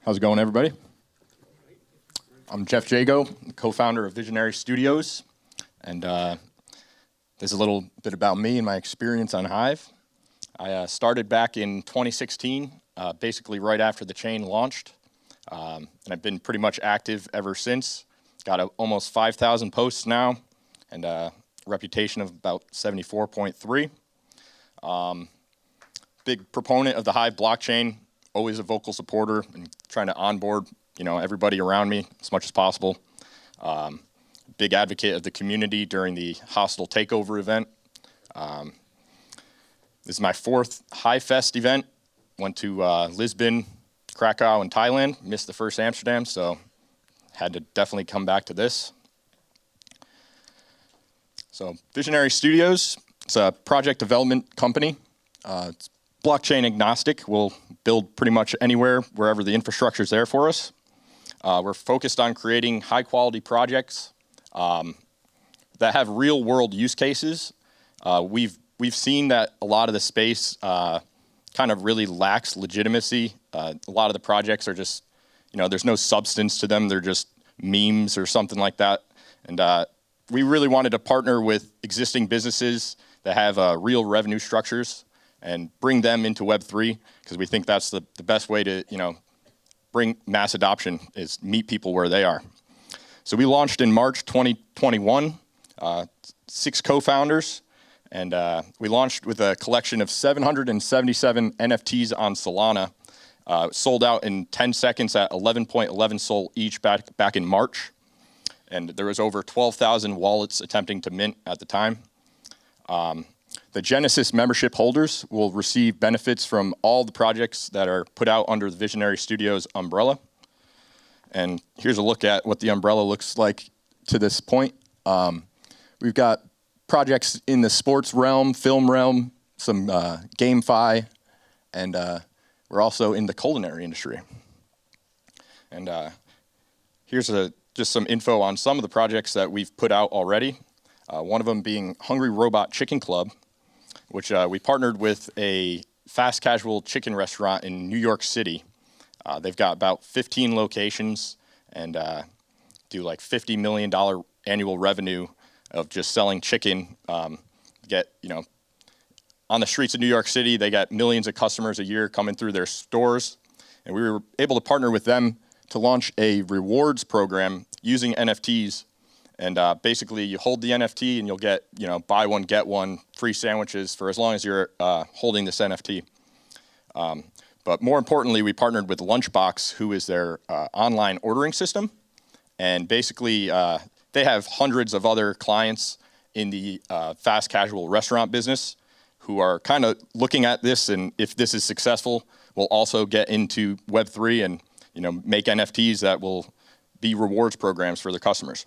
How's it going, everybody? I'm Jeff Jagoe, co-founder of Visionary Studios, and there's a little bit about me and my experience on Hive. I started back in 2016, basically right after the chain launched, and I've been pretty much active ever since. Got almost 5,000 posts now, and a reputation of about 74.3. Big proponent of the Hive Blockchain, always a vocal supporter and trying to onboard everybody around me as much as possible. Big advocate of the community during the hostile takeover event. This is my fourth HiveFest event. Went to Lisbon, Krakow, and Thailand. Missed the first Amsterdam, so had to definitely come back to this. So Visionary Studios, it's a project development company. It's blockchain agnostic. We'll build pretty much anywhere, wherever the infrastructure is there for us. We're focused on creating high quality projects that have real world use cases. We've seen that a lot of the space kind of really lacks legitimacy. A lot of the projects are just, there's no substance to them. They're just memes or something like that. And we really wanted to partner with existing businesses that have real revenue structures and bring them into Web3, because we think that's the best way to, bring mass adoption, is meet people where they are. So we launched in March 2021, 6 co-founders, and we launched with a collection of 777 NFTs on Solana. Sold out in 10 seconds at 11.11 SOL each back in March. And there was over 12,000 wallets attempting to mint at the time. The Genesis membership holders will receive benefits from all the projects that are put out under the Visionary Studios umbrella. And here's a look at what the umbrella looks like to this point. We've got projects in the sports realm, film realm, some GameFi, and we're also in the culinary industry. And here's just some info on some of the projects that we've put out already. One of them being Hungry Robot Chicken Club, which we partnered with a fast casual chicken restaurant in New York City. They've got about 15 locations and do like $50 million annual revenue of just selling chicken. On the streets of New York City, they got millions of customers a year coming through their stores. And we were able to partner with them to launch a rewards program using NFTs. And basically, you hold the NFT and you'll get, buy one, get one, free sandwiches for as long as you're holding this NFT. But more importantly, we partnered with Lunchbox, who is their online ordering system. And basically, they have hundreds of other clients in the fast casual restaurant business who are kind of looking at this, and if this is successful, we'll also get into Web3 and make NFTs that will be rewards programs for their customers.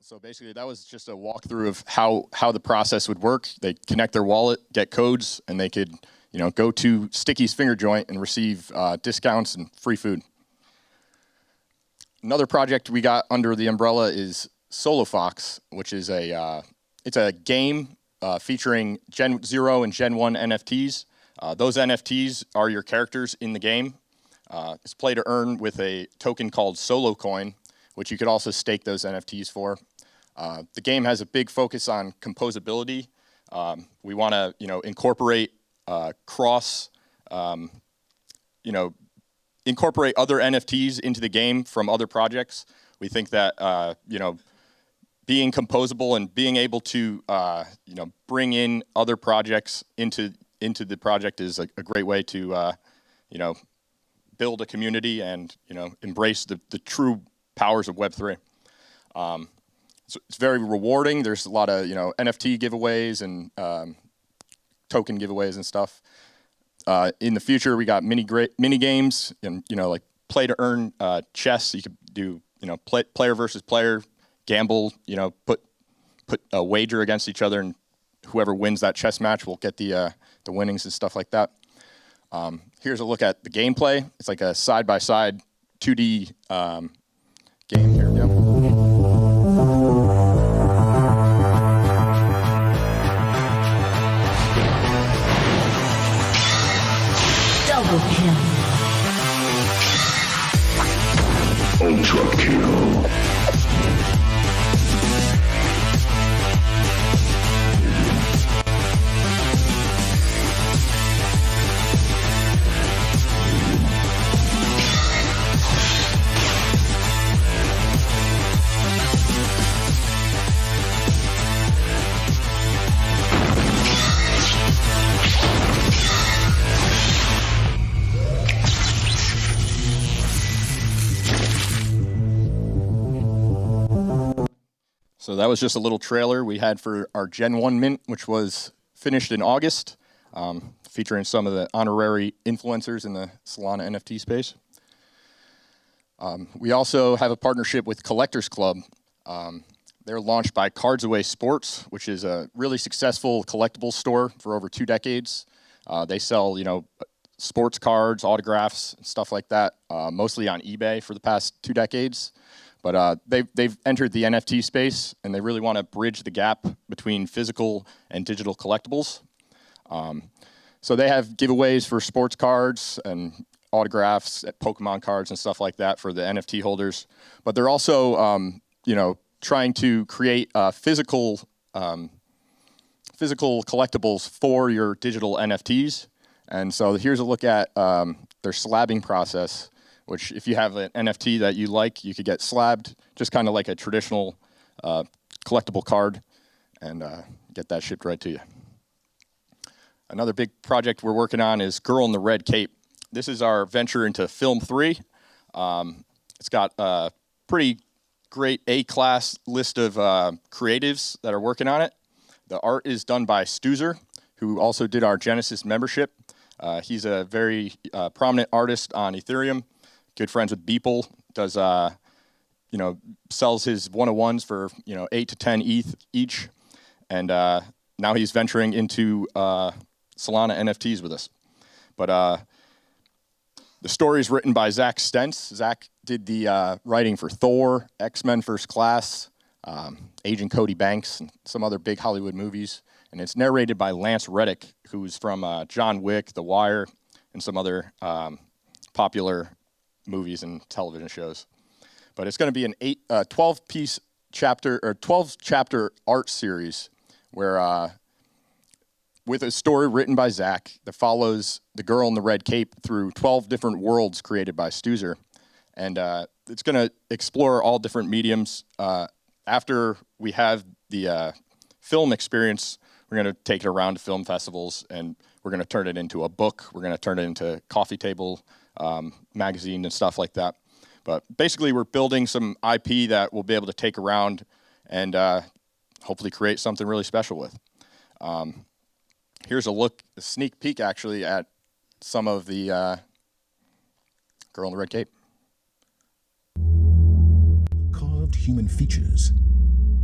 So basically, that was just a walkthrough of how the process would work. They connect their wallet, get codes, and they could, go to Sticky's Finger Joint and receive discounts and free food. Another project we got under the umbrella is Solo Fox, which is it's a game featuring Gen 0 and Gen 1 NFTs. Those NFTs are your characters in the game. It's play to earn with a token called Solo Coin, which you could also stake those NFTs for. The game has a big focus on composability. We want to, incorporate incorporate other NFTs into the game from other projects. We think that, being composable and being able to, bring in other projects into the project is a great way to, build a community and, embrace the true powers of Web3. So it's very rewarding. There's a lot of, NFT giveaways and token giveaways and stuff. In the future, we got mini games and, like play to earn chess. You could do, player versus player, gamble, put a wager against each other, and whoever wins that chess match will get the winnings and stuff like that. Here's a look at the gameplay. It's like a side-by-side 2D game here. Yep. Double kill. Ultra kill. So that was just a little trailer we had for our Gen 1 mint, which was finished in August, featuring some of the honorary influencers in the Solana NFT space. We also have a partnership with Collectors Club. They're launched by Cards Away Sports, which is a really successful collectibles store for over 2 decades. They sell, sports cards, autographs, and stuff like that, mostly on eBay for the past 2 decades. But they've entered the NFT space, and they really want to bridge the gap between physical and digital collectibles. So they have giveaways for sports cards and autographs, Pokemon cards, and stuff like that for the NFT holders. But they're also, trying to create physical collectibles for your digital NFTs. And so here's a look at their slabbing process, which if you have an NFT that you like, you could get slabbed, just kind of like a traditional collectible card, and get that shipped right to you. Another big project we're working on is Girl in the Red Cape. This is our venture into Film 3. It's got a pretty great A-class list of creatives that are working on it. The art is done by Stoozer, who also did our Genesis membership. He's a very prominent artist on Ethereum. Good friends with Beeple, does sells his 101s for 8 to 10 ETH each, and now he's venturing into Solana NFTs with us. But the story is written by Zach Stentz. Zach did the writing for Thor, X-Men First Class, Agent Cody Banks, and some other big Hollywood movies, and it's narrated by Lance Reddick, who's from John Wick, The Wire, and some other popular movies and television shows. But it's going to be an 12-piece chapter or 12-chapter art series where with a story written by Zach that follows the girl in the red cape through 12 different worlds created by Stoozer. And it's going to explore all different mediums. After we have the film experience, we're going to take it around to film festivals, and we're going to turn it into a book. We're going to turn it into coffee table magazine and stuff like that. But basically, we're building some IP that we'll be able to take around and hopefully create something really special with. Here's a sneak peek actually at some of the girl in the red cape. Carved human features,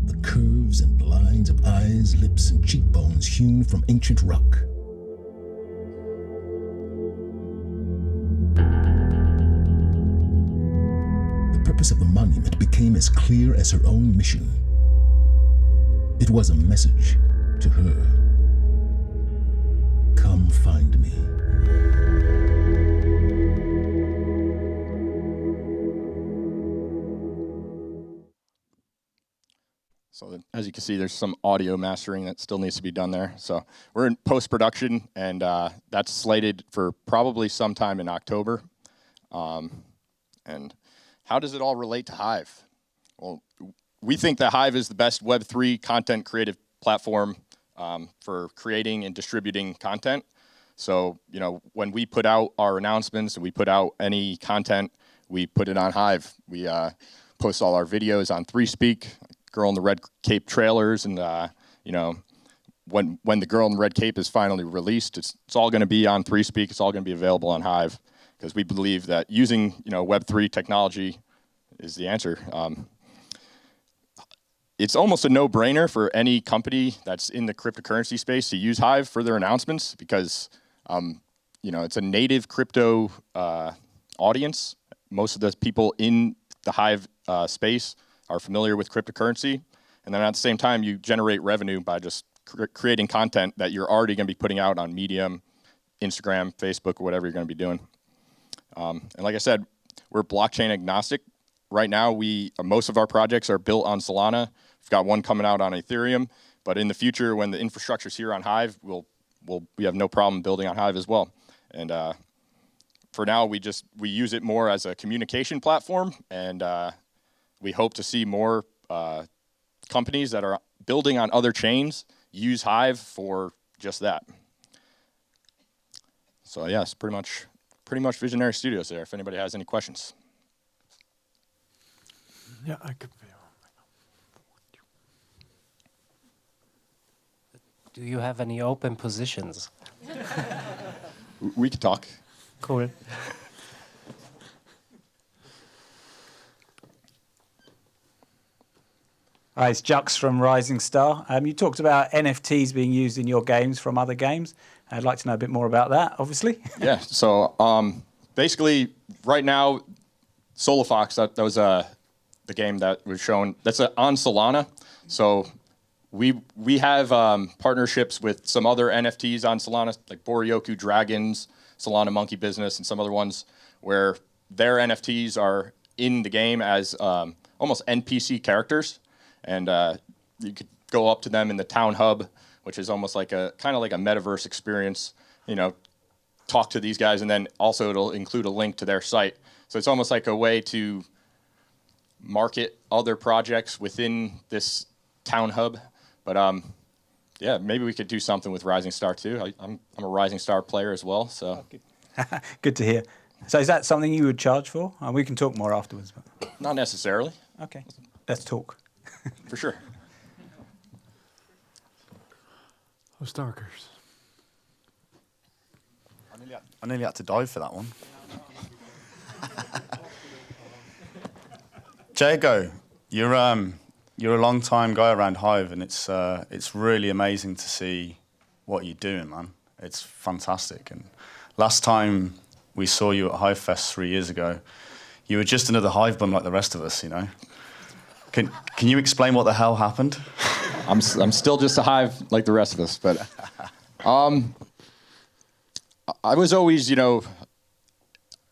the curves and lines of eyes, lips, and cheekbones hewn from ancient rock. The purpose of the monument became as clear as her own mission. It was a message to her. Come find me. So as you can see, there's some audio mastering that still needs to be done there. So we're in post-production, and that's slated for probably sometime in October. And how does it all relate to Hive? Well, we think that Hive is the best Web3 content creative platform for creating and distributing content. So, when we put out our announcements and we put out any content, we put it on Hive. We post all our videos on 3Speak, Girl in the Red Cape trailers, and when the Girl in the Red Cape is finally released, it's all going to be on 3Speak. It's all going to be available on Hive because we believe that using Web3 technology is the answer. It's almost a no-brainer for any company that's in the cryptocurrency space to use Hive for their announcements because it's a native crypto audience. Most of the people in the Hive space are familiar with cryptocurrency, and then at the same time, you generate revenue by just creating content that you're already going to be putting out on Medium, Instagram, Facebook, or whatever you're going to be doing. And like I said, we're blockchain agnostic. Right now, most of our projects are built on Solana. We've got one coming out on Ethereum, but in the future, when the infrastructure's here on Hive, we have no problem building on Hive as well. And for now, we use it more as a communication platform, and we hope to see more companies that are building on other chains use Hive for just that. So yes, pretty much Visionary Studios there. If anybody has any questions. Yeah, I could. Do you have any open positions? We could talk. Cool. Hi, it's Jux from Rising Star. You talked about NFTs being used in your games from other games. I'd like to know a bit more about that, obviously. Yeah, so basically, right now, Solar Fox, that was the game that was shown. That's on Solana. So we have partnerships with some other NFTs on Solana, like Boryoku Dragons, Solana Monkey Business, and some other ones where their NFTs are in the game as almost NPC characters. And you could go up to them in the town hub, which is almost like kind of like a metaverse experience, talk to these guys, and then also it'll include a link to their site. So it's almost like a way to market other projects within this town hub. But yeah, maybe we could do something with Rising Star too. I'm a Rising Star player as well, so. Good to hear. So is that something you would charge for? We can talk more afterwards. But... Not necessarily. Okay, let's talk. For sure. Oh, Starkers. I nearly had to dive for that one. Jago, you're a long time guy around Hive, and it's really amazing to see what you're doing, man. It's fantastic. And last time we saw you at HiveFest 3 years ago, you were just another Hive bum like the rest of us, Can you explain what the hell happened? I'm still just a Hive like the rest of us, but I was always,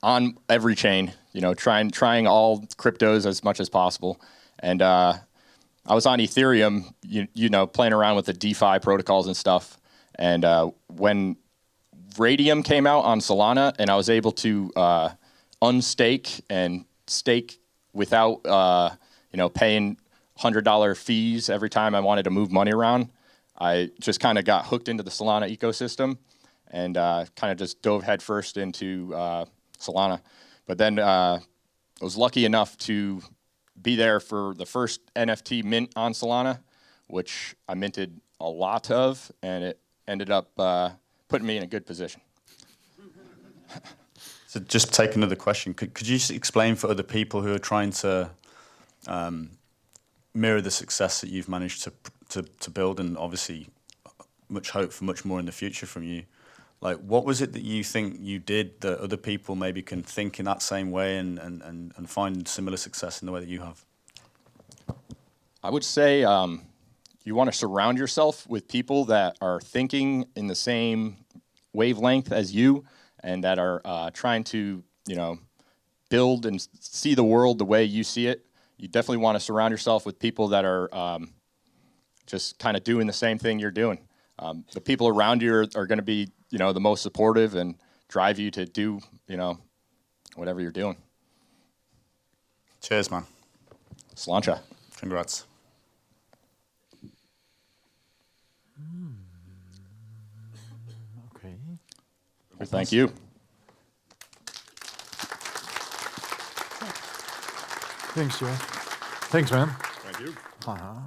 on every chain, trying all cryptos as much as possible. And I was on Ethereum, playing around with the DeFi protocols and stuff. And when Radium came out on Solana, and I was able to unstake and stake without paying $100 fees every time I wanted to move money around, I just kind of got hooked into the Solana ecosystem and kind of just dove headfirst into Solana. But then I was lucky enough to be there for the first NFT mint on Solana, which I minted a lot of, and it ended up putting me in a good position. So just take another question. Could you explain for other people who are trying to mirror the success that you've managed to build, and obviously much hope for much more in the future from you? Like, what was it that you think you did that other people maybe can think in that same way and find similar success in the way that you have? I would say you want to surround yourself with people that are thinking in the same wavelength as you and that are trying to, build and see the world the way you see it. You definitely want to surround yourself with people that are just kind of doing the same thing you're doing. The people around you are going to be, the most supportive and drive you to do, whatever you're doing. Cheers, man. Sláinte. Congrats. Okay. Thank you. Thanks, Jeff. Thanks, man. Thank you. Uh-huh.